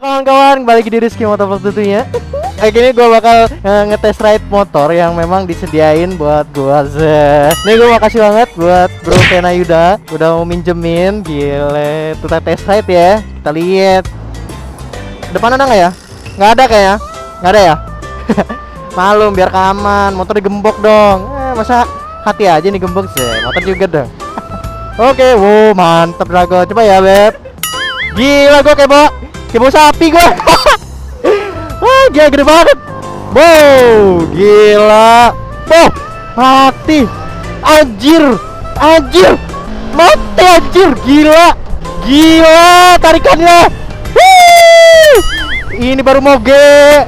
Kawan-kawan, balik di Rizky Motor tentunya. Kayak gini gue bakal ngetes ride motor yang memang disediain buat gue. Nih gue makasih banget buat Bro Kena Yuda udah mau minjemin. Gile, kita tes ride ya. Kita lihat. Depan ada nggak ya? Nggak ada kayaknya. Nggak ada ya? Malum biar keaman. Motor digembok dong. Masa hati aja nih gembok sih. Motor juga dong. Oke, wow mantep Drago. Coba ya Beb. Gila gue kayak sapi gue. Wah gila gede banget. Wow gila. Oh mati. Anjir mati anjir. Gila tarikannya. Ini baru moge.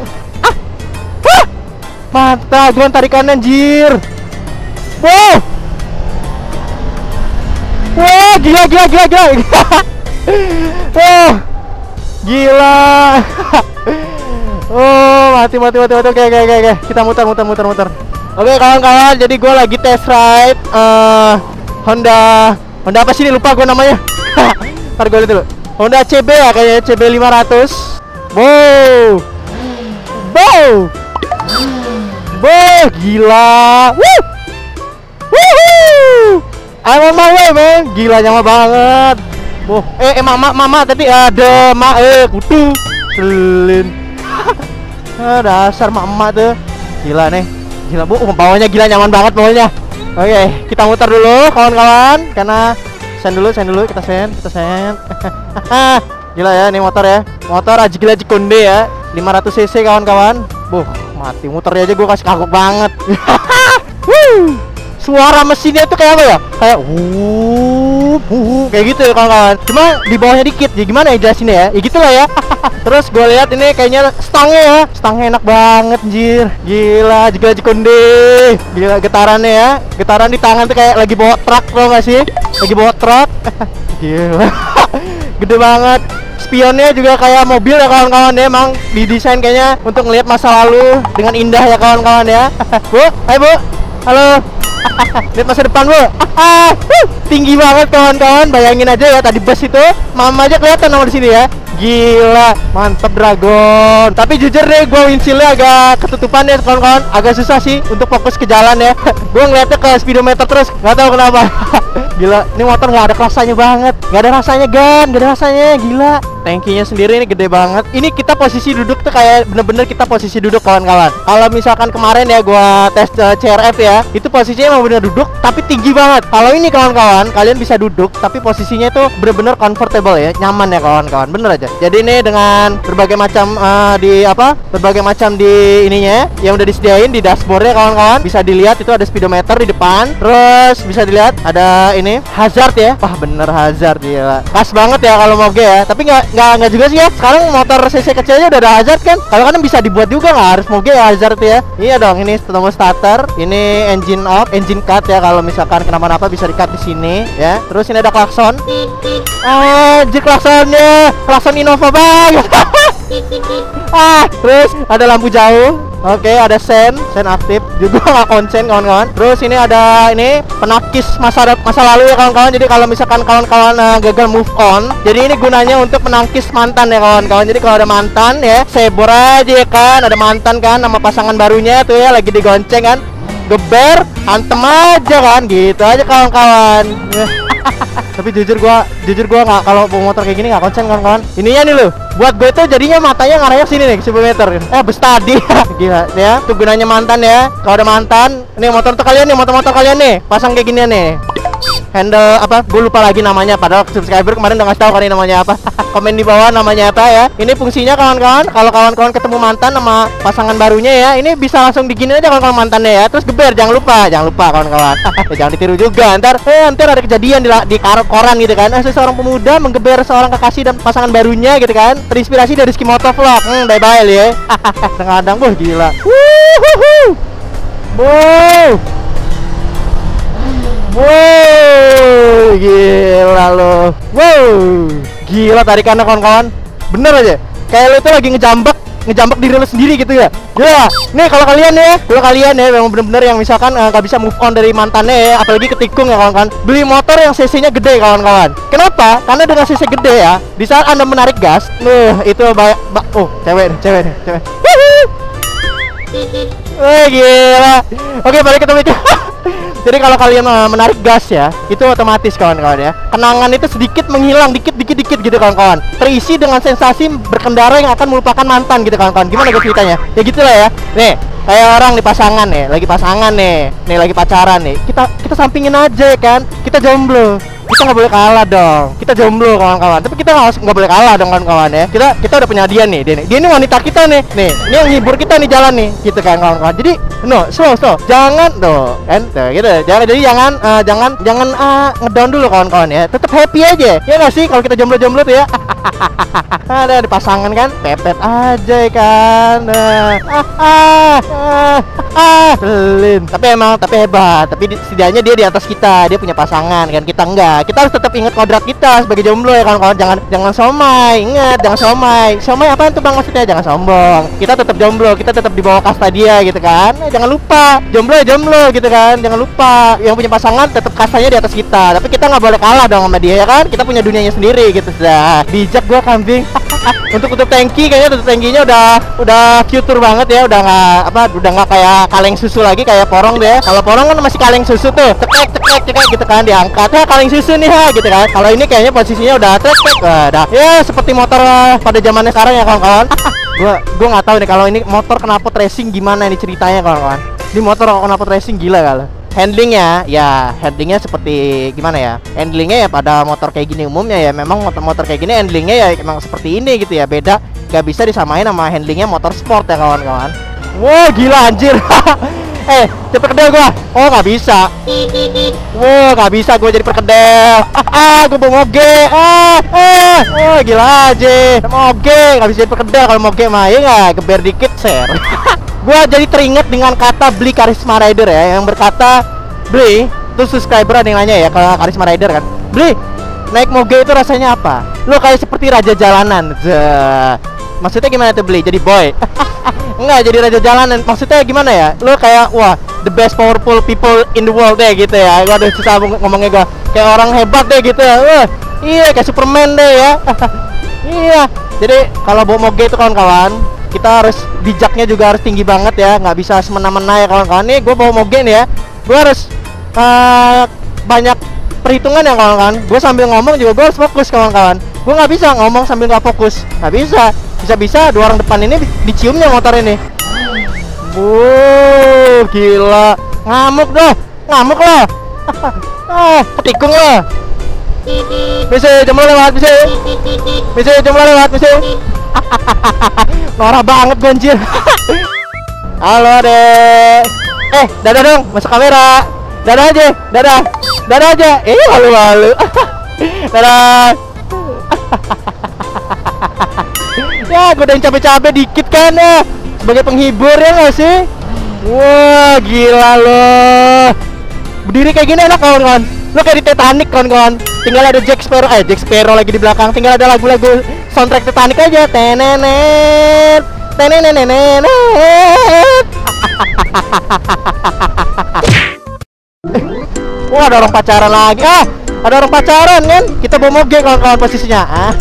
Mantap gue tarikannya anjir. Wow gila. Oh gila. Oh mati. Oke. Kita muter. Oke kawan-kawan, jadi gue lagi test ride Honda apa sih ini, lupa gue namanya. Ntar gue lihat dulu. Honda CB ya kayaknya, CB 500. Wow gila. I'm on my way man. Gila nyama banget. Mama tapi ada kutu selin. Dasar emak tuh. Gila nih. Gila bu, bawahnya gila nyaman banget bawahnya. Oke, kita muter dulu kawan-kawan karena send dulu kita send. Gila ya nih motor ya. Motor aji gila Jikonde ya. 500 cc kawan-kawan. Mati muternya aja gue kasih kagok banget. Suara mesinnya tuh kayak apa ya? Kayak kayak gitu ya kawan-kawan. Cuma di bawahnya dikit. Ya gimana ya jelasinnya ya? Ya gitulah ya. Terus gue lihat ini kayaknya stangnya enak banget anjir. Gila, juga Jikonde. Gila getarannya ya. Getaran di tangan tuh kayak lagi bawa truk, tau gak sih? Lagi bawa truk. Gila. Gede banget. Spionnya juga kayak mobil ya kawan-kawan ya. Emang didesain kayaknya untuk ngelihat masa lalu dengan indah ya kawan-kawan ya. Bu, hai Bu. Halo. Lihat masa depan Bu. Tinggi banget kawan-kawan. Bayangin aja ya tadi bus itu. Mama aja kelihatan nomor di sini ya. Gila, mantep Dragon. Tapi jujur deh, gue windshieldnya agak ketutupan ya kawan-kawan. Agak susah sih untuk fokus ke jalan ya. Gue ngeliatnya ke speedometer terus, nggak tahu kenapa. Gila, ini motor nggak ada rasanya banget. Nggak ada rasanya Gan, nggak ada rasanya. Gila, tankinya sendiri ini gede banget. Ini kita posisi duduk tuh kayak bener-bener kita posisi duduk kawan-kawan. Kalau misalkan kemarin ya gue tes CRF ya, itu posisinya emang bener duduk tapi tinggi banget. Kalau ini kawan-kawan, kalian bisa duduk tapi posisinya tuh bener-bener comfortable ya, nyaman ya kawan-kawan. Bener aja. Jadi ini dengan berbagai macam berbagai macam di ininya yang udah disediain di dashboardnya kawan-kawan. Bisa dilihat itu ada speedometer di depan. Terus bisa dilihat ada ini hazard ya. Wah bener hazard gila. Pas banget ya kalau moge ya. Tapi nggak juga sih ya. Sekarang motor cc kecilnya udah ada hazard kan. Kalau kan bisa dibuat juga, nggak harus moge ya hazard ya. Iya dong, ini tombol starter, ini engine off, engine cut ya. Kalau misalkan kenapa-napa bisa di-cut di sini ya. Terus ini ada klakson. Klakson Innova banget. Terus ada lampu jauh. Oke, ada sen aktif juga nggak konsen kawan-kawan. Terus ini ada penakis masa lalu ya kawan-kawan. Jadi kalau misalkan kawan-kawan gagal move on, jadi ini gunanya untuk menangkis mantan ya kawan-kawan. Jadi kalau ada mantan ya, sebor aja ya kan. Ada mantan kan sama pasangan barunya tuh ya lagi digonceng kan, geber, antem aja kan, gitu aja kawan-kawan. Tapi jujur gua nggak, kalau motor kayak gini nggak konsen kawan-kawan. Ininya nih loh, buat gue tuh jadinya matanya ngarahnya sini nih, speedometer. Bus tadi. Gila ya, tuh gunanya mantan ya. Kalau ada mantan, nih motor kalian nih, pasang kayak gini nih. Handle gue lupa lagi namanya, padahal subscriber kemarin udah ngasih tahu kan ini namanya apa. Komen di bawah namanya apa ya. Ini fungsinya kawan-kawan, kalau kawan-kawan ketemu mantan sama pasangan barunya ya, ini bisa langsung digini aja kawan-kawan mantannya ya. Terus geber, jangan lupa kawan-kawan. Jangan ditiru juga, ntar ada kejadian di koran gitu kan. Seorang pemuda menggeber seorang kekasih dan pasangan barunya gitu kan. Terinspirasi dari Rizky Motor Vlog. Bye-bye ya. Kadang-kadang gila. Wow, gila lo. Wow, gila tarikannya kawan-kawan. Bener aja, kayak lo itu lagi ngejambak ngejambak diri lu sendiri gitu ya. Ya, nih kalau kalian ya memang bener-bener yang misalkan nggak bisa move on dari mantannya ya, apalagi ketikung ya kawan-kawan, beli motor yang cc-nya gede kawan-kawan. Kenapa? Karena dengan cc gede ya, di saat Anda menarik gas, itu oh, cewek. Wih, gila. Oke, balik ke topik. Jadi kalau kalian menarik gas ya, itu otomatis kawan-kawan ya, kenangan itu sedikit menghilang, dikit gitu kawan-kawan, terisi dengan sensasi berkendara yang akan melupakan mantan gitu kawan-kawan. Gimana gue ceritanya? Ya gitulah ya. Nih, kayak orang di pasangan nih, lagi pasangan nih lagi pacaran nih. Kita sampingin aja kan. Kita jomblo. Kita nggak boleh kalah dong. Kita jomblo kawan-kawan. Tapi kita nggak boleh kalah dong kawan-kawan ya. Kita udah punya dia nih. Dia ini wanita kita nih. Nih, ini yang hibur kita nih jalan nih. Gitu kan kawan-kawan. Jadi slow. Jangan kan. Tuh, gitu. Jangan ngedown dulu kawan-kawan ya. Tetap happy aja. Ya nggak sih kalau kita jomblo tuh ya. Ada di pasangan kan, pepet aja kan. Selin. Tapi hebat. Tapi setidaknya dia di atas kita. Dia punya pasangan kan. Kita enggak. Kita harus tetap ingat kodrat kita sebagai jomblo ya kawan-kawan. Jangan somai. Ingat, jangan somai. Somai apaan tuh Bang maksudnya? Jangan sombong. Kita tetap jomblo. Kita tetap di bawah kasta dia gitu kan. Jangan lupa. Jomblo ya jomblo gitu kan. Jangan lupa. Yang punya pasangan tetap kastanya di atas kita. Tapi kita nggak boleh kalah dong sama dia ya kan. Kita punya dunianya sendiri gitu sudah. Bijak gua kambing. Untuk tanki kayaknya tankinya udah future banget ya, udah nggak kayak kaleng susu lagi kayak porong deh. Kalau porong kan masih kaleng susu tuh, cekrek gitu kan, diangkat ya kaleng susu nih gitu kan. Kalau ini kayaknya posisinya udah udah ya seperti motor pada zamannya sekarang ya kawan-kawan. Gua nggak tahu nih kalau ini motor knalpot racing gimana ini ceritanya kawan-kawan. Ini motor knalpot racing gila kalau handlingnya seperti gimana ya, handlingnya ya pada motor kayak gini umumnya ya, memang motor kayak gini handlingnya ya emang seperti ini gitu ya, beda, gak bisa disamain sama handlingnya motor sport ya kawan-kawan. Wah gila anjir. Cepet kedel gua. Oh nggak bisa. Wah nggak bisa gua jadi perkedel. Gua mau moge. Oh gila aja. Moge nggak bisa jadi perkedel. Kalau moge mah ya nggak, geber dikit share. Gua jadi teringat dengan kata Bli Karisma Rider ya, yang berkata, Bli, tuh subscriber ada yang nanya ya ke Karisma Rider kan, Bli, naik moge itu rasanya apa? Lo kayak seperti raja jalanan. Maksudnya gimana tuh Bli? Jadi boy? Enggak, jadi raja jalanan. Maksudnya gimana ya? Lo kayak wah, the best powerful people in the world deh gitu ya. Gua udah susah ngomongnya gua. Kayak orang hebat deh gitu ya. Wah, iya kayak Superman deh ya. Iya. Jadi kalau bawa moge itu kawan-kawan, kita harus bijaknya juga harus tinggi banget ya, nggak bisa semena-mena ya kawan-kawan. Nih gue bawa moge nih ya, gue harus banyak perhitungan ya kawan-kawan. Gue sambil ngomong juga gue harus fokus kawan-kawan. Gue nggak bisa ngomong sambil nggak fokus, nggak bisa. Bisa dua orang depan ini diciumnya motor ini. Gila, ngamuk lah. Ketikung lah. Bisa jomblo lewat. Norak banget gue anjir. Halo deh. Dadah dong, masuk kamera. Dadah aja. Malu. Dadah. Ya, gue udah capek-capek dikit kan ya, sebagai penghibur ya nggak sih? Wah, gila loh. Berdiri kayak gini enak kawan-kawan. Lo kayak di Titanic kawan-kawan. Tinggal ada Jack Sparrow lagi di belakang. Tinggal ada lagu-lagu soundtrack Titanic aja. Tenenet. Wah, ada orang pacaran lagi. Ada orang pacaran kan? Kita bawa moge kawan-kawan posisinya.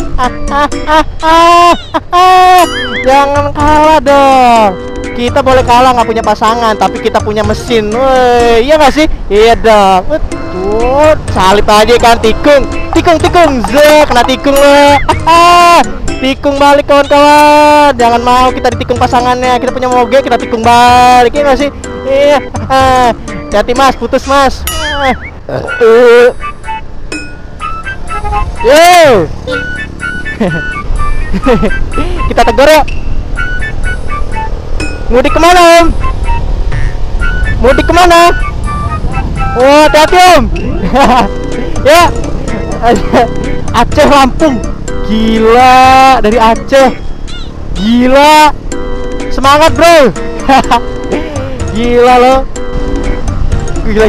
Jangan kalah dong. Kita boleh kalah nggak punya pasangan, tapi kita punya mesin. Woi, iya nggak sih? Iya dong. Betul. Salip aja kan, tikung. Kena tikung lo. Tikung balik kawan-kawan. Jangan mau kita ditikung pasangannya. Kita punya moge, kita tikung balik. Iya nggak sih? Iya. Hati mas, putus mas. Yo. Kita tegur ya. Mudik kemana om? Oh hati-hati om. Ya. Aceh Lampung. Gila, dari Aceh. Gila. Semangat bro. Gila lo. Gila.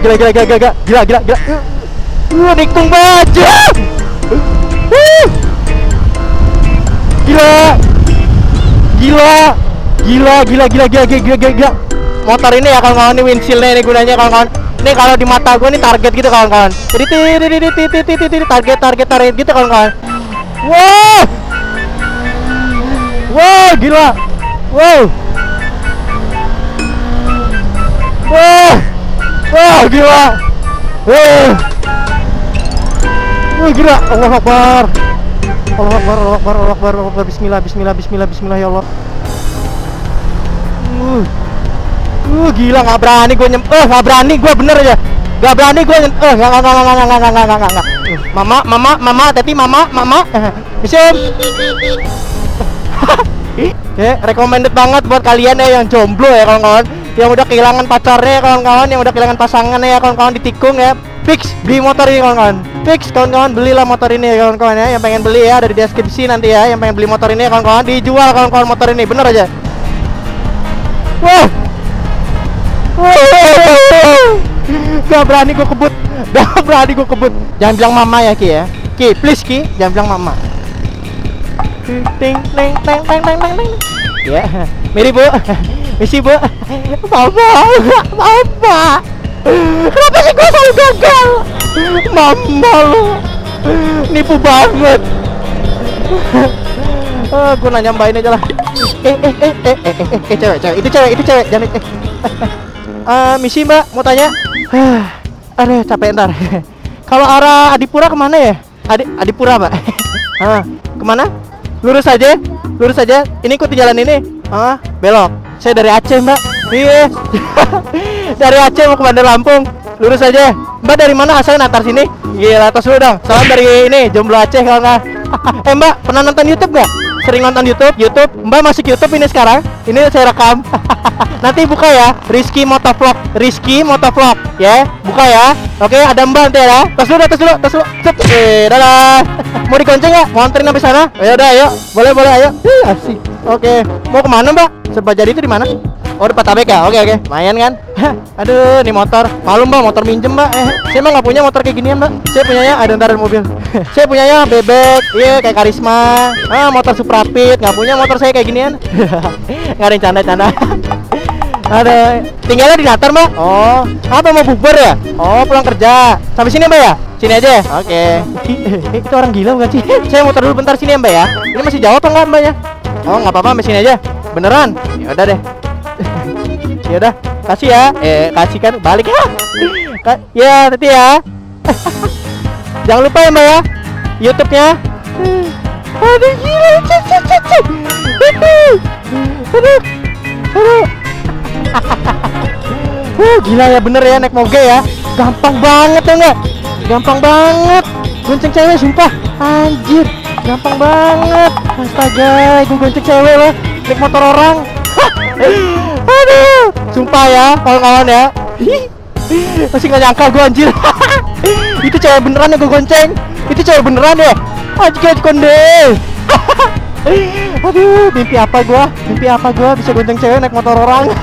Nikung baja. Gila. Gila. Motor ini ya kawan-kawan, ini windshieldnya ini gunanya kawan-kawan. Ini kalau di mata gue ini target gitu kawan-kawan. Jadi target gitu kawan-kawan. Wow, gila. Wow, gila. Gila. Allah Akbar. Bismillah ya Allah. Gila, nggak berani gue nggak berani gue bener aja. Nggak berani gue nggak. Mama, teti mama. Misim. Ya, recommended banget buat kalian ya yang jomblo ya kawan-kawan, yang udah kehilangan pacarnya kawan-kawan, yang udah kehilangan pasangannya ya kawan-kawan, ditikung ya. Fix beli motor ini kawan-kawan. Fix kawan-kawan, belilah motor ini ya kawan-kawan ya. Yang pengen beli ya, ada di deskripsi nanti ya. Yang pengen beli motor ini ya kawan-kawan, dijual kawan-kawan motor ini, bener aja. Gak berani gue kebut. Jangan bilang mama ya Ki ya. Ki, please Ki, jangan bilang mama. Ting. Ya, miri Bu. Misi Bu. Mama. Kenapa sih gue selalu gagal? Mama lu nipu banget. Gue nanya Mbak ini aja lah. Cewek. Itu cewek. Jangan. Misi Mbak, mau tanya. Aduh, capek ntar. Kalau arah Adipura kemana ya? Adipura Mbak. Kemana? Lurus aja. Ini ikuti jalan ini. Belok. Saya dari Aceh Mbak. Iya. Dari Aceh mau ke Bandar Lampung. Lurus aja. Mbak dari mana asalnya natar sini? Gila, tos dulu dong. Salam dari ini, Jomblo Aceh kalau nggak. Mbak, pernah nonton YouTube nggak? Sering nonton YouTube? Mbak masuk YouTube ini sekarang? Ini saya rekam. Nanti buka ya, Rizky Motovlog ya, buka ya. Oke, ada Mbak nanti ya. Tos dulu. Dadah. Mau digonceng nggak? Mau anterin sampai sana? Ya udah, ayo. Boleh, ayo. Asik. Oke, mau kemana Mbak? Serba jadi itu di mana? Oh, depan Tabek ya? Oke. Lumayan kan? Aduh, nih motor. Malu Mbak, motor minjem Mbak. Saya emang nggak punya motor kayak ginian Mbak. Saya punyanya ada ntar mobil. Saya punyanya bebek, iya kayak Karisma. Motor Suprapit. Nggak punya motor saya kayak ginian. Nggak ada yang canda. Ada. Tinggalnya di Natar Mbak. Oh, apa mau bukber ya? Oh, pulang kerja. Sampai sini Mbak ya? Sini aja. Oke. Itu orang gila bukan sih? Saya muter dulu bentar sini ya Mbak ya. Ini masih jauh atau enggak Mbak ya? Oh, nggak apa-apa, sampai sini aja. Beneran? Ya udah deh. Ya udah, kasih ya. Kasih kan balik ya. Ya, nanti ya. Jangan lupa ya Mbak ya, YouTube-nya. Aduh gila. Aduh. Gila ya, bener ya naik moge ya. Gampang banget ya enggak? Gampang banget. Gonceng cewek sumpah. Anjir, gampang banget. Astaga, gue gonceng cewek loh. Naik motor orang. Aduh, sumpah ya kawan-kawan ya. Masih gak nyangka gue anjir. Itu cewek beneran yang gue gonceng. Itu cewek beneran ya. Anjir konde. Aduh, mimpi apa gua bisa gonceng cewek naik motor orang.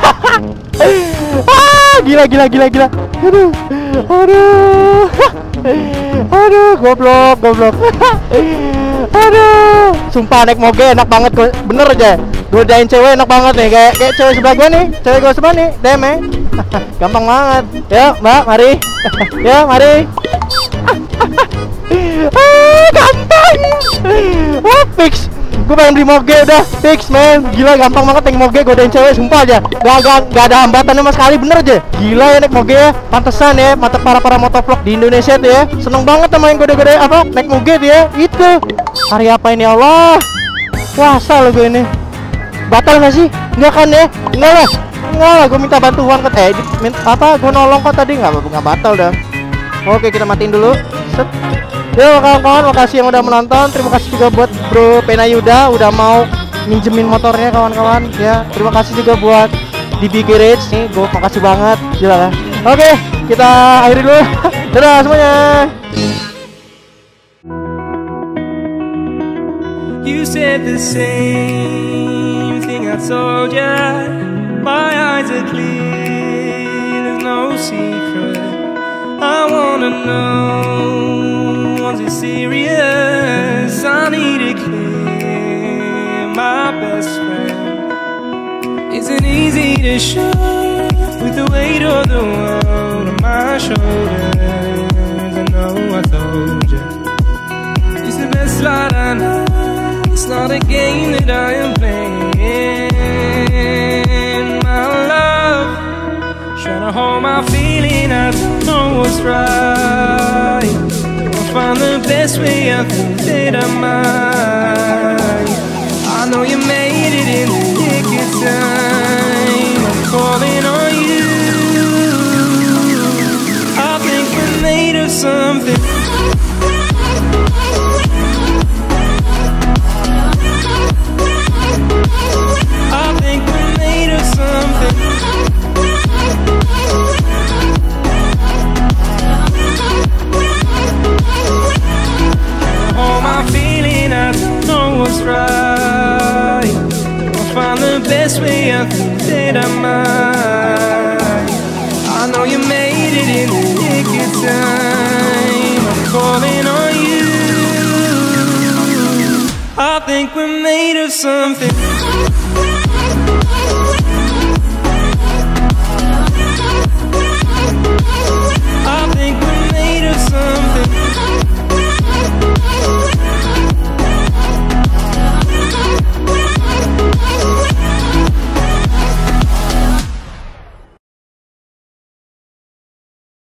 Gila. Aduh, goblok. Aduh, sumpah naik moge enak banget, bener aja. Godain cewek enak banget nih, kayak cewek sebelah gua nih, cewek gua sebelah nih, DM. Gampang banget. Ya, Mbak, mari. Ya, mari. Gampang. Fix. Gue pengen beli moge udah fix man. Gila gampang banget naik moge, godain cewek sumpah aja. Gak ada hambatan sama sekali, bener aja. Gila ya naik moge ya. Pantesan ya mata para motovlog di Indonesia tuh ya seneng banget sama yang goda-goda apa naik moge tuh ya. Itu hari apa ini Allah. Puasa lo gue ini. Batal gak sih? Enggak kan ya? Enggak lah, gue minta bantuan ke gue nolong kok tadi. Nggak batal dah. Oke, kita matiin dulu. Set. Yo kawan-kawan, makasih yang udah menonton. Terima kasih juga buat Bro Pena Yuda udah mau minjemin motornya kawan-kawan ya. Terima kasih juga buat DB Garage nih, gue makasih banget. Gila lah. Oke, kita akhiri dulu. Dadah semuanya. You said the same thing I told ya. My eyes are clear, there's no secret. I wanna know, was it serious? I need it clear, my best friend. isn't easy to show, with the weight of the world on my shoulders. I know I told you, it's the best life I know. It's not a game that I am playing, my love. Trying to hold my feeling, I don't know what's right. I'll find the best way, I think that I might. I know you made it in the nick of time. I'm calling on you. I think we're made of something. I think we're made of something. Hold my feeling, I don't know what's right. I'll find the best way, I think that I might. I know you made it in the nick of time. I'm calling on you. I think we're made of something.